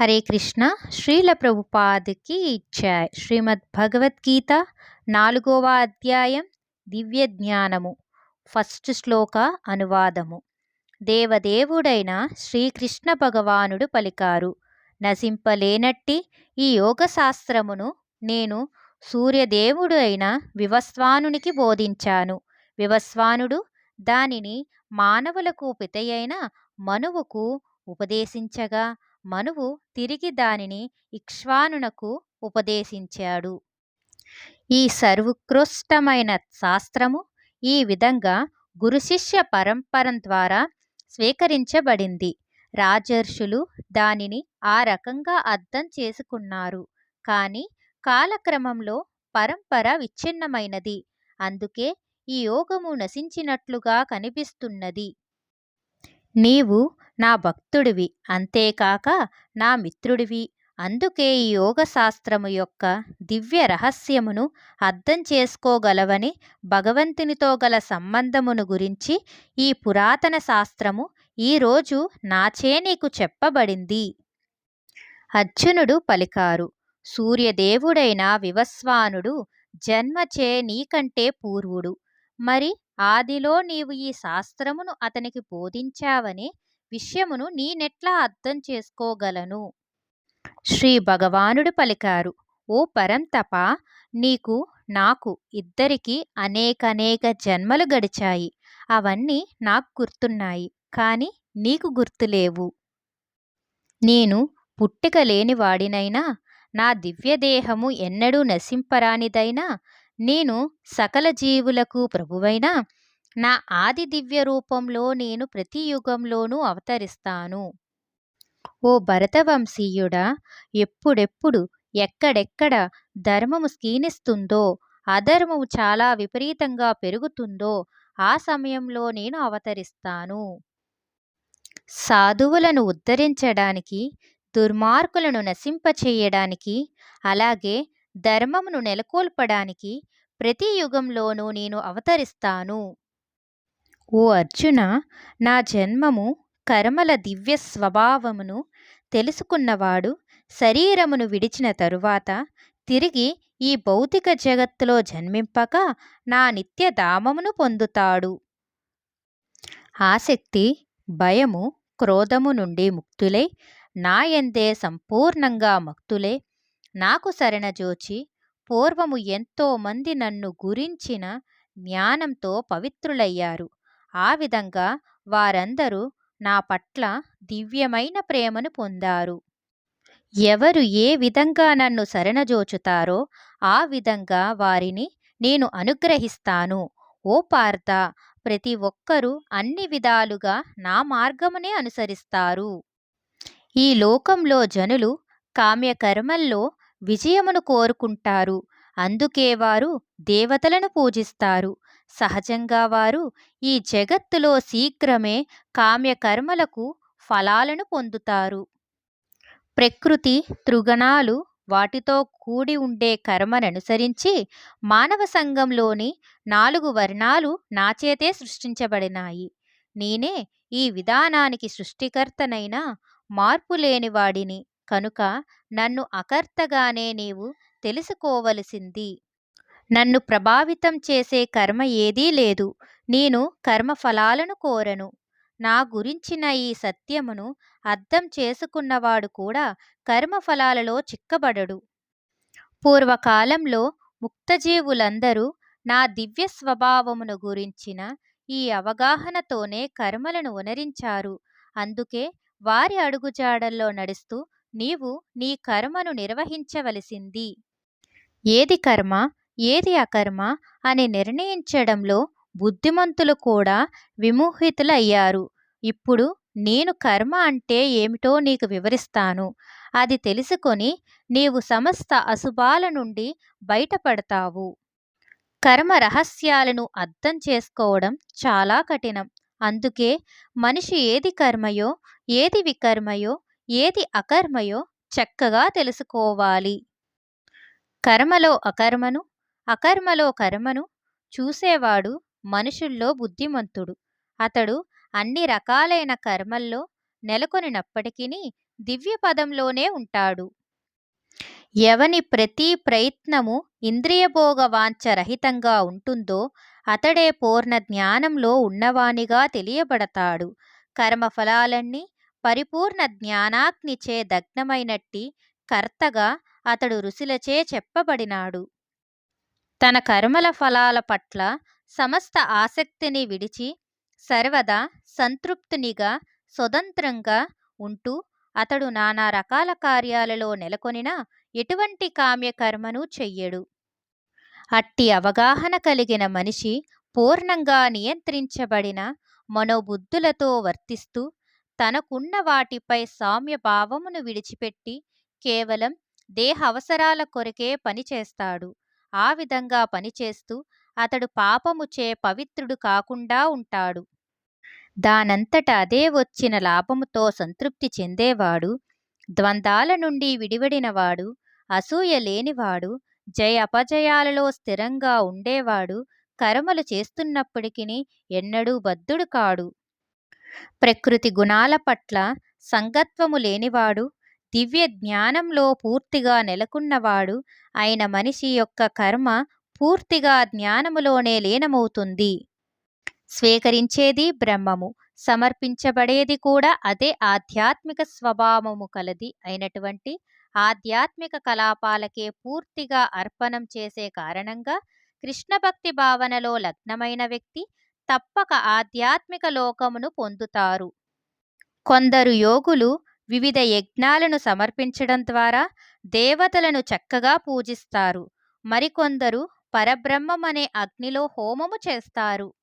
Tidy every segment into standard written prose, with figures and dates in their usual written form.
హరే కృష్ణ శ్రీల ప్రభుపాదకి జై. శ్రీమద్ భగవద్గీత 4వ అధ్యాయం దివ్య జ్ఞానము. ఫస్ట్ శ్లోక అనువాదము. దేవదేవుడైన శ్రీకృష్ణ భగవానుడు పలికారు, నశింపలేనట్టి ఈ యోగశాస్త్రమును నేను సూర్యదేవుడు అయిన వివస్వానునికి బోధించాను. వివస్వానుడు దానిని మానవులకు పితయైన మనువుకు ఉపదేశించగా మనువు తిరిగి దానిని ఇక్ష్వానునకు ఉపదేశించాడు. ఈ సర్వోత్కృష్టమైన శాస్త్రము ఈ విధంగా గురుశిష్య పరంపర ద్వారా స్వీకరించబడింది. రాజర్షులు దానిని ఆ రకంగా అర్థం చేసుకున్నారు. కానీ కాలక్రమంలో పరంపర విచ్ఛిన్నమైనది. అందుకే ఈ యోగము నశించినట్లుగా కనిపిస్తున్నది. నీవు నా భక్తుడివి, అంతేకాక నా మిత్రుడివి. అందుకే ఈ యోగశాస్త్రము యొక్క దివ్య రహస్యమును అర్థం చేసుకోగలవని భగవంతునితో గల సంబంధమును గురించి ఈ పురాతన శాస్త్రము ఈరోజు నాచే నీకు చెప్పబడింది. అర్జునుడు పలికారు, సూర్యదేవుడైన వివస్వానుడు జన్మచే నీకంటే పూర్వుడు. మరి ఆదిలో నీవు ఈ శాస్త్రమును అతనికి బోధించావనే విషయమును నేనెట్లా అర్థం చేసుకోగలను? శ్రీ భగవానుడు పలికారు, ఓ పరంతప, నీకు నాకు ఇద్దరికి అనేకనేక జన్మలు గడిచాయి. అవన్నీ నాకు గుర్తున్నాయి, కానీ నీకు గుర్తులేవు. నేను పుట్టిక లేనివాడినైనా, నా దివ్యదేహము ఎన్నడూ నశింపరానిదైనా, నేను సకల జీవులకు ప్రభువైనా, నా ఆది దివ్య రూపంలో నేను ప్రతి యుగంలోనూ అవతరిస్తాను. ఓ భరతవంశీయుడా, ఎప్పుడెప్పుడు ఎక్కడెక్కడ ధర్మము క్షీణిస్తుందో, అధర్మము చాలా విపరీతంగా పెరుగుతుందో ఆ సమయంలో నేను అవతరిస్తాను. సాధువులను ఉద్ధరించడానికి, దుర్మార్గులను నశింపచేయడానికి, అలాగే ధర్మమును నెలకొల్పడానికి ప్రతి యుగంలోనూ నేను అవతరిస్తాను. ఓ అర్జున, నా జన్మము కర్మల దివ్య స్వభావమును తెలుసుకున్నవాడు శరీరమును విడిచిన తరువాత తిరిగి ఈ భౌతిక జగత్తులో జన్మింపక నా నిత్యధామమును పొందుతాడు. ఆసక్తి, భయము, క్రోధము నుండి ముక్తులై నాయందే సంపూర్ణంగా మక్తులై నాకు శరణజోచి పూర్వము ఎంతో మంది నన్ను గురించిన జ్ఞానంతో పవిత్రులయ్యారు. ఆ విధంగా వారందరూ నా పట్ల దివ్యమైన ప్రేమను పొందారు. ఎవరు ఏ విధంగా నన్ను శరణజోచుతారో ఆ విధంగా వారిని నేను అనుగ్రహిస్తాను. ఓ పార్థ, ప్రతి ఒక్కరూ అన్ని విధాలుగా నా మార్గమునే అనుసరిస్తారు. ఈ లోకంలో జనులు కామ్యకర్మల్లో విజయమును కోరుకుంటారు. అందుకే వారు దేవతలను పూజిస్తారు. సహజంగా వారు ఈ జగత్తులో శీఘ్రమే కామ్యకర్మలకు ఫలాలను పొందుతారు. ప్రకృతి త్రిగుణాలు వాటితో కూడి ఉండే కర్మననుసరించి మానవ సంఘంలోని 4 వర్ణాలు నాచేతే సృష్టించబడినాయి. నేనే ఈ విధానానికి సృష్టికర్తనైన మార్పులేనివాడిని కనుక నన్ను అకర్తగానే నీవు తెలుసుకోవలసింది. నన్ను ప్రభావితం చేసే కర్మ ఏదీ లేదు. నేను కర్మఫలాలను కోరను. నా గురించిన ఈ సత్యమును అర్థం చేసుకున్నవాడు కూడా కర్మఫలాలలో చిక్కబడడు. పూర్వకాలంలో ముక్తజీవులందరూ నా దివ్య స్వభావమును గురించిన ఈ అవగాహనతోనే కర్మలను వనరించారు. అందుకే వారి అడుగుజాడల్లో నడుస్తూ నీవు నీ కర్మను నిర్వహించవలసింది. ఏది కర్మ, ఏది అకర్మ అని నిర్ణయించడంలో బుద్ధిమంతులు కూడా విమోహితులయ్యారు. ఇప్పుడు నేను కర్మ అంటే ఏమిటో నీకు వివరిస్తాను. అది తెలుసుకొని నీవు సమస్త అశుభాల నుండి బయటపడతావు. కర్మ రహస్యాలను అర్థం చేసుకోవడం చాలా కఠినం. అందుకే మనిషి ఏది కర్మయో, ఏది వికర్మయో, ఏది అకర్మయో చక్కగా తెలుసుకోవాలి. కర్మలో అకర్మను, అకర్మలో కర్మను చూసేవాడు మనుషుల్లో బుద్ధిమంతుడు. అతడు అన్ని రకాలైన కర్మల్లో నెలకొనినప్పటికీ దివ్య పదంలోనే ఉంటాడు. ఎవని ప్రతి ప్రయత్నము ఇంద్రియభోగ వాంఛ రహితంగా ఉంటుందో అతడే పూర్ణ జ్ఞానంలో ఉన్నవానిగా తెలియబడతాడు. కర్మఫలాలన్నీ పరిపూర్ణ జ్ఞానాగ్నిచే దగ్నమైనట్టి కర్తగా అతడు ఋషులచే చెప్పబడినాడు. తన కర్మల ఫలాల పట్ల సమస్త ఆసక్తిని విడిచి సర్వదా సంతృప్తునిగా స్వతంత్రంగా ఉంటూ అతడు నానా రకాల కార్యాలలో నెలకొనిన ఎటువంటి కామ్యకర్మను చెయ్యడు. అట్టి అవగాహన కలిగిన మనిషి పూర్ణంగా నియంత్రించబడిన మనోబుద్ధులతో వర్తిస్తూ తనకున్న వాటిపై సామ్య భావమును విడిచిపెట్టి కేవలం దేహ అవసరాల కొరకే పనిచేస్తాడు. ఆ విధంగా పనిచేస్తూ అతడు పాపముచే పవిత్రుడు కాకుండా ఉంటాడు. దానంతట అదే వచ్చిన లాభముతో సంతృప్తి చెందేవాడు, ద్వంద్వాల నుండి విడివడినవాడు, అసూయ లేనివాడు, జయ అపజయాలలో స్థిరంగా ఉండేవాడు, కర్మలు చేస్తున్నప్పటికీ ఎన్నడూ బద్ధుడు కాడు. ప్రకృతి గుణాల పట్ల సంగత్వము లేనివాడు, దివ్య జ్ఞానంలో పూర్తిగా నెలకొన్నవాడు అయిన మనిషి యొక్క కర్మ పూర్తిగా జ్ఞానములోనే లీనమవుతుంది. స్వీకరించేది బ్రహ్మము, సమర్పించబడేది కూడా అదే ఆధ్యాత్మిక స్వభావము కలది అయినటువంటి ఆధ్యాత్మిక కలాపాలకే పూర్తిగా అర్పణం చేసే కారణంగా కృష్ణభక్తి భావనలో లగ్నమైన వ్యక్తి తప్పక ఆధ్యాత్మిక లోకమును పొందుతారు. కొందరు యోగులు వివిధ యజ్ఞాలను సమర్పించడం ద్వారా దేవతలను చక్కగా పూజిస్తారు. మరికొందరు పరబ్రహ్మమనే అగ్నిలో హోమము చేస్తారు.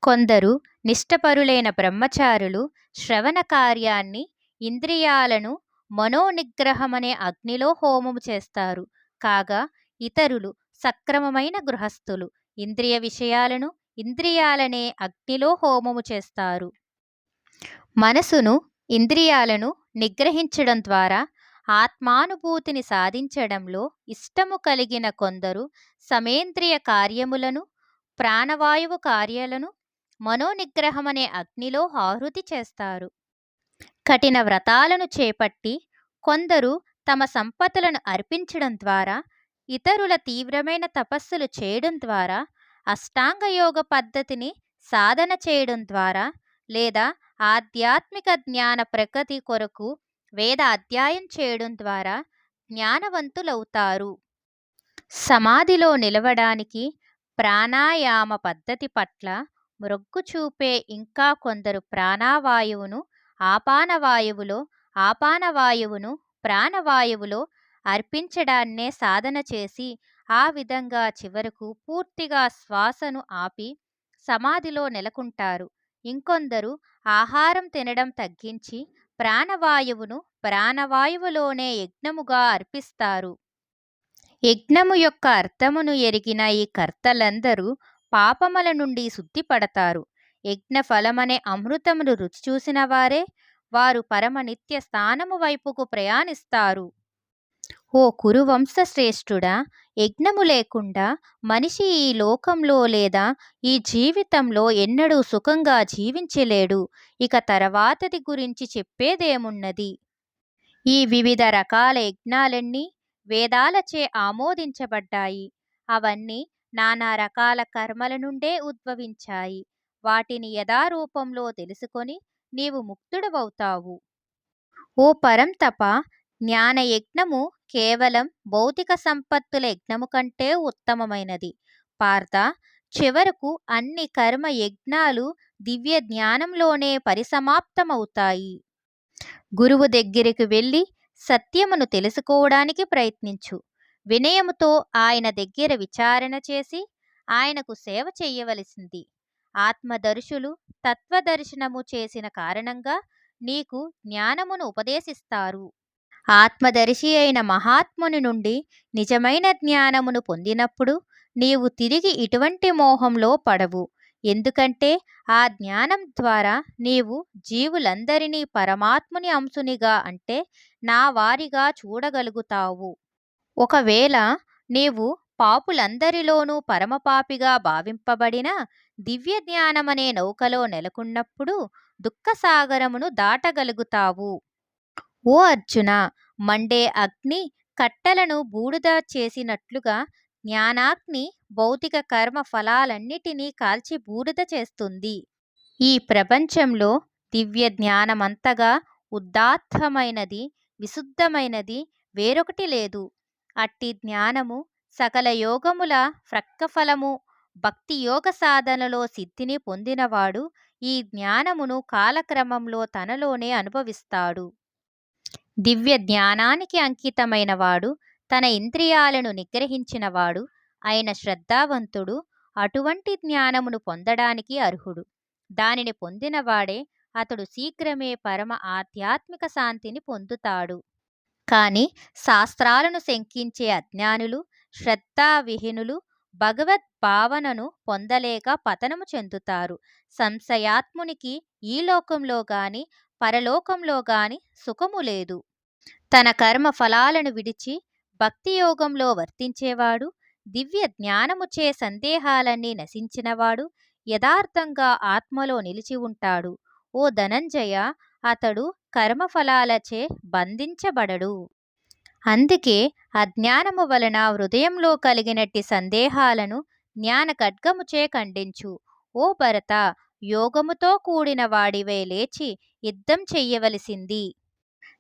కొందరు నిష్ఠపరులైన బ్రహ్మచారులు శ్రవణ కార్యాన్ని, ఇంద్రియాలను మనోనిగ్రహమనే అగ్నిలో హోమము చేస్తారు. కాగా ఇతరులు సక్రమమైన గృహస్థులు ఇంద్రియ విషయాలను ఇంద్రియాలనే అగ్నిలో హోమము చేస్తారు. మనసును, ఇంద్రియాలను నిగ్రహించడం ద్వారా ఆత్మానుభూతిని సాధించడంలో ఇష్టము కలిగిన కొందరు సమేంద్రియ కార్యములను, ప్రాణవాయువు కార్యాలను మనోనిగ్రహమనే అగ్నిలో ఆహుతి చేస్తారు. కఠిన వ్రతాలను చేపట్టి కొందరు తమ సంపదలను అర్పించడం ద్వారా, ఇతరుల తీవ్రమైన తపస్సులు చేయడం ద్వారా, అష్టాంగయోగ పద్ధతిని సాధన చేయడం ద్వారా లేదా ఆధ్యాత్మిక జ్ఞాన ప్రగతి కొరకు వేద అధ్యయనం చేయడం ద్వారా జ్ఞానవంతులవుతారు. సమాధిలో నిలవడానికి ప్రాణాయామ పద్ధతి పట్ల మొగ్గు చూపే ఇంకా కొందరు ప్రాణవాయువును ఆపానవాయువులో, ఆపానవాయువును ప్రాణవాయువులో అర్పించడాన్నే సాధన చేసి ఆ విధంగా చివరకు పూర్తిగా శ్వాసను ఆపి సమాధిలో నెలకొంటారు. ఇంకొందరు ఆహారం తినడం తగ్గించి ప్రాణవాయువును ప్రాణవాయువులోనే యజ్ఞముగా అర్పిస్తారు. యజ్ఞము యొక్క అర్థమును ఎరిగిన ఈ కర్తలందరూ పాపముల నుండి శుద్ధిపడతారు. యజ్ఞ ఫలమనే అమృతమును రుచి చూసిన వారే వారు పరమ నిత్య స్థానము వైపుకు ప్రయాణిస్తారు. ఓ కురువంశ శ్రేష్ఠుడా, యజ్ఞము లేకుండా మనిషి ఈ లోకంలో లేదా ఈ జీవితంలో ఎన్నడూ సుఖంగా జీవించలేడు. ఇక తర్వాతది గురించి చెప్పేదేమున్నది? ఈ వివిధ రకాల యజ్ఞాలన్నీ వేదాలచే ఆమోదించబడ్డాయి. అవన్నీ నానా రకాల కర్మల నుండే ఉద్భవించాయి. వాటిని యథారూపంలో తెలుసుకొని నీవు ముక్తుడవవుతావు. ఓ పరంతప, జ్ఞానయజ్ఞము కేవలం భౌతిక సంపత్తుల యజ్ఞము కంటే ఉత్తమమైనది. పార్థ, చివరకు అన్ని కర్మ యజ్ఞాలు దివ్య జ్ఞానంలోనే పరిసమాప్తమవుతాయి. గురువు దగ్గరికి వెళ్ళి సత్యమును తెలుసుకోవడానికి ప్రయత్నించు. వినయముతో ఆయన దగ్గర విచారణ చేసి ఆయనకు సేవ చెయ్యవలసింది. ఆత్మదర్శులు తత్వదర్శనము చేసిన కారణంగా నీకు జ్ఞానమును ఉపదేశిస్తారు. ఆత్మదర్శి అయిన మహాత్ముని నుండి నిజమైన జ్ఞానమును పొందినప్పుడు నీవు తిరిగి ఇటువంటి మోహంలో పడవు. ఎందుకంటే ఆ జ్ఞానం ద్వారా నీవు జీవులందరినీ పరమాత్ముని అంశునిగా అంటే నా వారిగా చూడగలుగుతావు. ఒకవేళ నీవు పాపులందరిలోనూ పరమపాపిగా భావింపబడిన దివ్య జ్ఞానమనే నౌకలో నెలకొన్నప్పుడు దుఃఖసాగరమును దాటగలుగుతావు. ఓ అర్జున, మండే అగ్ని కట్టెలను బూడిద చేసినట్లుగా జ్ఞానాగ్ని భౌతిక కర్మ ఫలాలన్నిటినీ కాల్చి బూడిద చేస్తుంది. ఈ ప్రపంచంలో దివ్య జ్ఞానమంతగా ఉదాత్తమైనది, విశుద్ధమైనది వేరొకటి లేదు. అట్టి జ్ఞానము సకల యోగముల ఫ్రక్కఫలము. భక్తి యోగ సాధనలో సిద్ధిని పొందినవాడు ఈ జ్ఞానమును కాలక్రమంలో తనలోనే అనుభవిస్తాడు. దివ్య జ్ఞానానికి అంకితమైనవాడు, తన ఇంద్రియాలను నిగ్రహించినవాడు అయిన శ్రద్ధావంతుడు అటువంటి జ్ఞానమును పొందడానికి అర్హుడు. దానిని పొందినవాడే అతడు శీఘ్రమే పరమ ఆధ్యాత్మిక శాంతిని పొందుతాడు. కాని శాస్త్రాలను శంకించే అజ్ఞానులు, శ్రద్ధావిహీనులు భగవద్ భావనను పొందలేక పతనము చెందుతారు. సంశయాత్మునికి ఈ లోకంలో గాని పరలోకంలో గాని సుఖము లేదు. తన కర్మ ఫలాలను విడిచి భక్తి యోగంలో వర్తించేవాడు, దివ్య జ్ఞానముచే సందేహాలన్నీ నశించినవాడు యథార్థంగా ఆత్మలో నిలిచి ఉంటాడు. ఓ ధనంజయ, అతడు కర్మఫలాలచే బంధించబడడు. అందుకే అజ్ఞానము వలన హృదయంలో కలిగినట్టి సందేహాలను జ్ఞాన ఖడ్గముచే ఖండించు. ఓ భరత, యోగముతో కూడిన వాడివై లేచి యుద్ధం చెయ్యవలసింది.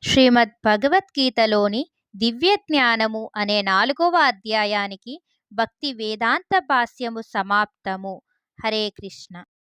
శ్రీమద్ భగవద్గీతలోని దివ్య జ్ఞానము అనే 4వ అధ్యాయానికి భక్తి వేదాంత భాష్యము సమాప్తము. హరే కృష్ణ.